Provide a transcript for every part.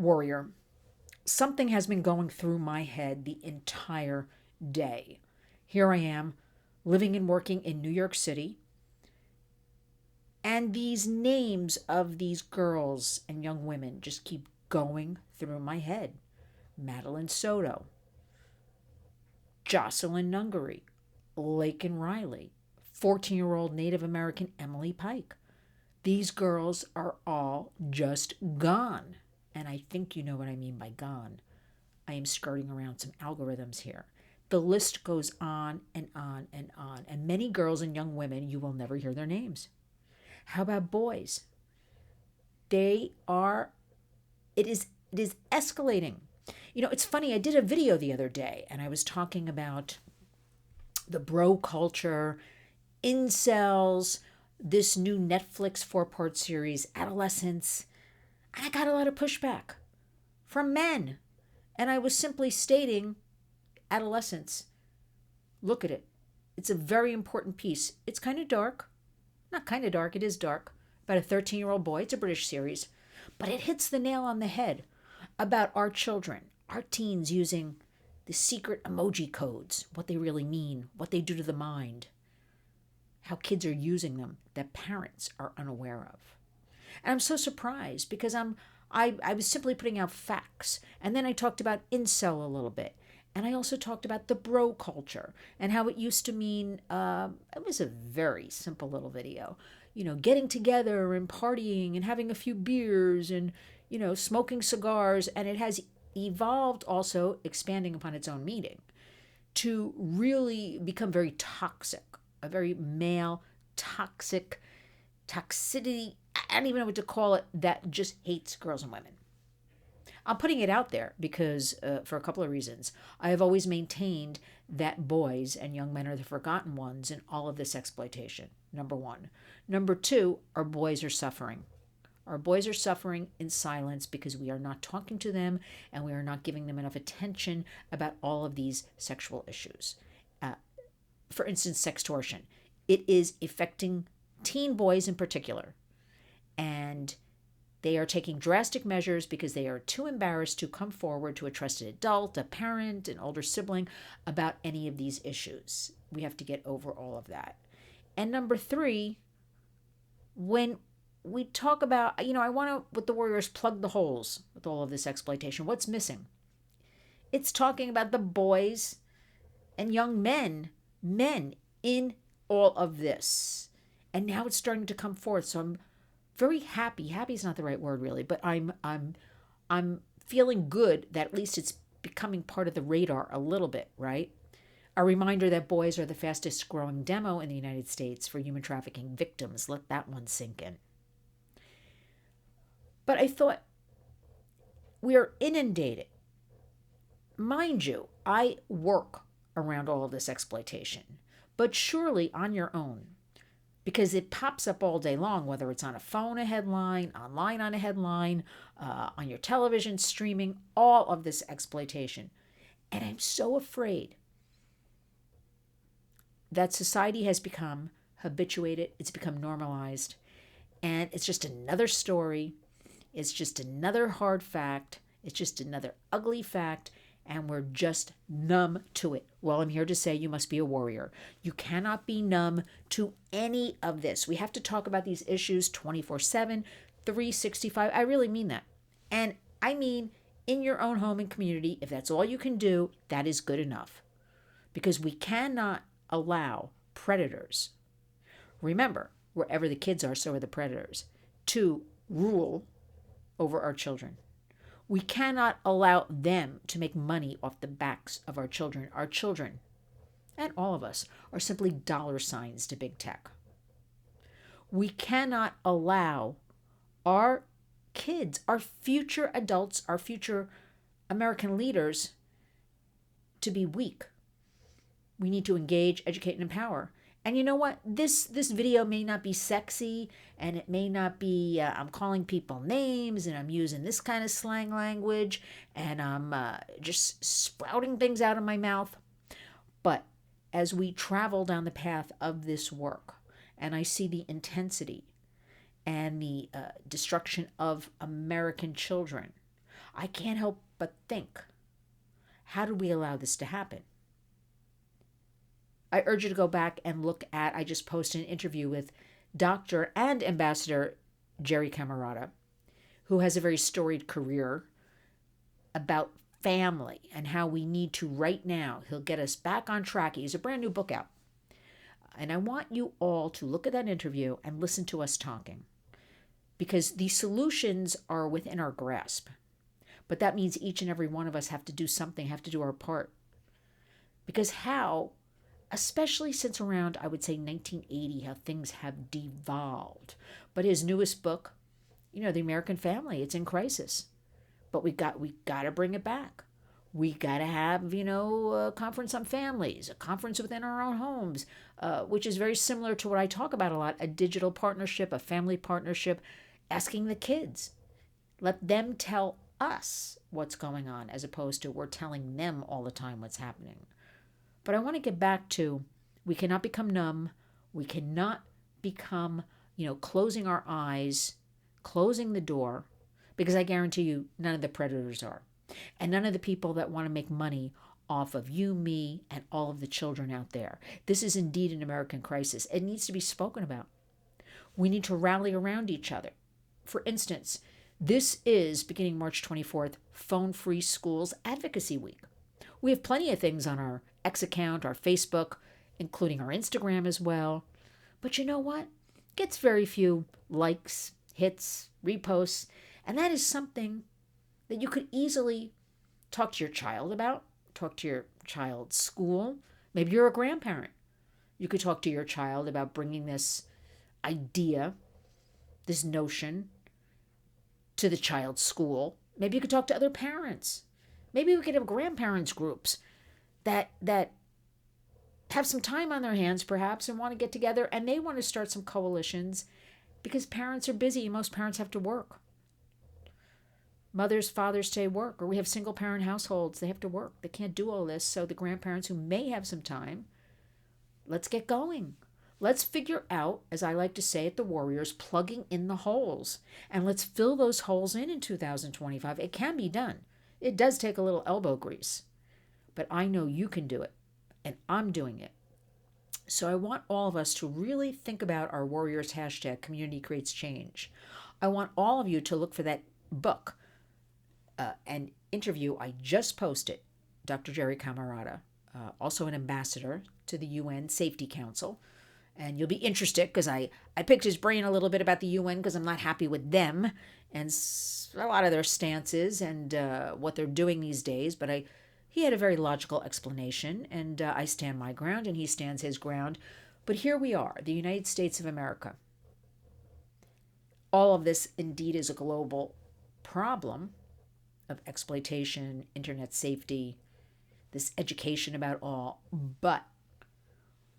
Warrior, something has been going through my head the entire day. Here I am, living and working in New York City, and these names of these girls and young women just keep going through my head. Madeline Soto, Jocelyn Nungary, Laken Riley, 14-year-old Native American Emily Pike. These girls are all just gone. And I think you know what I mean by gone. I am skirting around some algorithms here. The list goes on and on and on. And many girls and young women, you will never hear their names. How about boys? They are, it is escalating. You know, it's funny, I did a video the other day and I was talking about the bro culture, incels, this new Netflix 4-part series, adolescence. And I got a lot of pushback from men. And I was simply stating adolescence. Look at it. It's a very important piece. It's kind of dark. Not kind of dark, it is dark. About a 13-year-old boy. It's a British series. But it hits the nail on the head about our children, our teens using the secret emoji codes, what they really mean, what they do to the mind, how kids are using them that parents are unaware of. And I'm so surprised because I was simply putting out facts. And then I talked about incel a little bit. And I also talked about the bro culture and how it used to mean, it was a very simple little video, you know, getting together and partying and having a few beers and, you know, smoking cigars. And it has evolved also, expanding upon its own meaning, to really become very toxic, a very male, toxicity, I don't even know what to call it, that just hates girls and women. I'm putting it out there because, for a couple of reasons. I have always maintained that boys and young men are the forgotten ones in all of this exploitation, number one. Number two, our boys are suffering. Our boys are suffering in silence because we are not talking to them and we are not giving them enough attention about all of these sexual issues. For instance, sextortion. It is affecting teen boys in particular. And they are taking drastic measures because they are too embarrassed to come forward to a trusted adult, a parent, an older sibling about any of these issues. We have to get over all of that. And number three, when we talk about, you know, I want to, with the Warriors, plug the holes with all of this exploitation. What's missing? It's talking about the boys and young men in all of this. And now it's starting to come forth. So I'm very happy. Happy is not the right word really, but I'm feeling good that at least it's becoming part of the radar a little bit, right? A reminder that boys are the fastest growing demo in the United States for human trafficking victims. Let that one sink in. But I thought we are inundated. Mind you, I work around all of this exploitation, but surely on your own, because it pops up all day long, whether it's on a phone, a headline, online on a headline, on your television, streaming, all of this exploitation. And I'm so afraid that society has become habituated, it's become normalized, and it's just another story, it's just another hard fact, it's just another ugly fact, and we're just numb to it. Well, I'm here to say you must be a warrior. You cannot be numb to any of this. We have to talk about these issues 24/7, 365. I really mean that. And I mean in your own home and community, if that's all you can do, that is good enough. Because we cannot allow predators, remember, wherever the kids are, so are the predators, to rule over our children. We cannot allow them to make money off the backs of our children. Our children, and all of us, are simply dollar signs to big tech. We cannot allow our kids, our future adults, our future American leaders to be weak. We need to engage, educate, and empower. And you know what? This video may not be sexy, and it may not be, I'm calling people names, and I'm using this kind of slang language, and I'm just sprouting things out of my mouth. But as we travel down the path of this work, and I see the intensity and the destruction of American children, I can't help but think, how did we allow this to happen? I urge you to go back and look at, I just posted an interview with Dr. and Ambassador Jerry Camerata, who has a very storied career about family and how we need to right now. He'll get us back on track. He has a brand new book out. And I want you all to look at that interview and listen to us talking, because the solutions are within our grasp. But that means each and every one of us have to do something, have to do our part. Because how, especially since around, I would say 1980, how things have devolved. But his newest book, The American Family, it's in crisis. But we got to bring it back. We got to have, a conference on families, a conference within our own homes, which is very similar to what I talk about a lot, a digital partnership, a family partnership, asking the kids. Let them tell us what's going on, as opposed to we're telling them all the time what's happening. But I want to get back to, we cannot become numb. We cannot become, closing our eyes, closing the door, because I guarantee you none of the predators are. And none of the people that want to make money off of you, me, and all of the children out there. This is indeed an American crisis. It needs to be spoken about. We need to rally around each other. For instance, this is, beginning March 24th, Phone Free Schools Advocacy Week. We have plenty of things on our X account, our Facebook, including our Instagram as well. But you know what? It gets very few likes, hits, reposts, and that is something that you could easily talk to your child about, talk to your child's school. Maybe you're a grandparent. You could talk to your child about bringing this idea, this notion, to the child's school. Maybe you could talk to other parents. Maybe we could have grandparents groups that have some time on their hands perhaps and want to get together, and they want to start some coalitions because parents are busy. Most parents have to work. Mothers, fathers stay work, or we have single parent households. They have to work. They can't do all this. So the grandparents who may have some time, let's get going. Let's figure out, as I like to say at the Warriors, plugging in the holes. And let's fill those holes in 2025. It can be done. It does take a little elbow grease. But I know you can do it. And I'm doing it. So I want all of us to really think about our Warriors hashtag, Community Creates Change. I want all of you to look for that book, an interview I just posted, Dr. Jerry Camerata, also an ambassador to the UN Safety Council. And you'll be interested because I picked his brain a little bit about the UN because I'm not happy with them and a lot of their stances and what they're doing these days. But he had a very logical explanation, and I stand my ground and he stands his ground. But here we are, the United States of America. All of this indeed is a global problem of exploitation, internet safety, this education about all, but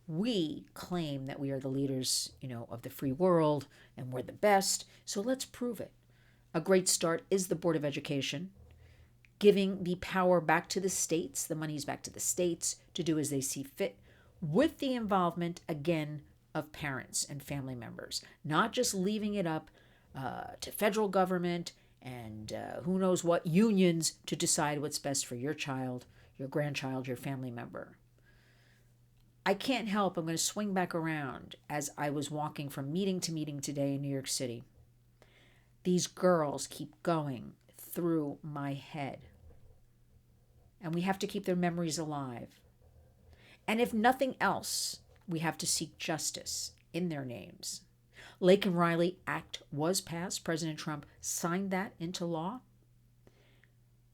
we claim that we are the leaders, of the free world and we're the best, so let's prove it. A great start is the Board of Education, giving the power back to the states, the money's back to the states to do as they see fit, with the involvement, again, of parents and family members, not just leaving it up to federal government and who knows what unions to decide what's best for your child, your grandchild, your family member. I can't help, I'm going to swing back around as I was walking from meeting to meeting today in New York City. These girls keep going through my head. And we have to keep their memories alive. And if nothing else, we have to seek justice in their names. Lake and Riley Act was passed. President Trump signed that into law.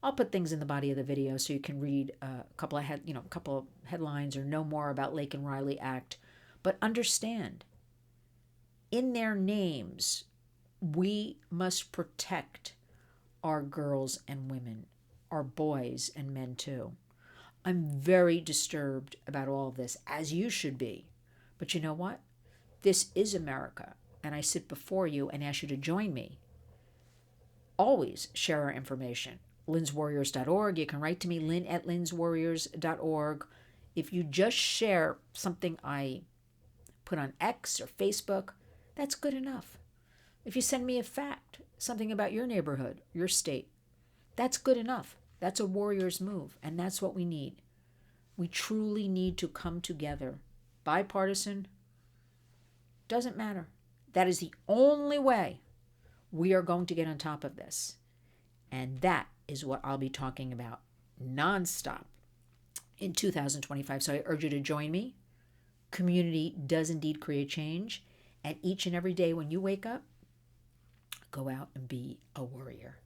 I'll put things in the body of the video so you can read a couple of headlines or know more about Lake and Riley Act. But understand, in their names, we must protect our girls and women, our boys and men too. I'm very disturbed about all of this, as you should be. But you know what? This is America. And I sit before you and ask you to join me. Always share our information. LynnsWarriors.org. You can write to me, Lynn@LynnsWarriors.org. If you just share something I put on X or Facebook, that's good enough. If you send me a fact, something about your neighborhood, your state, That's good enough. That's a warrior's move, and that's what we need. We truly need to come together. Bipartisan, doesn't matter. That is the only way we are going to get on top of this. And that is what I'll be talking about nonstop in 2025. So I urge you to join me. Community does indeed create change. And each and every day when you wake up, go out and be a warrior.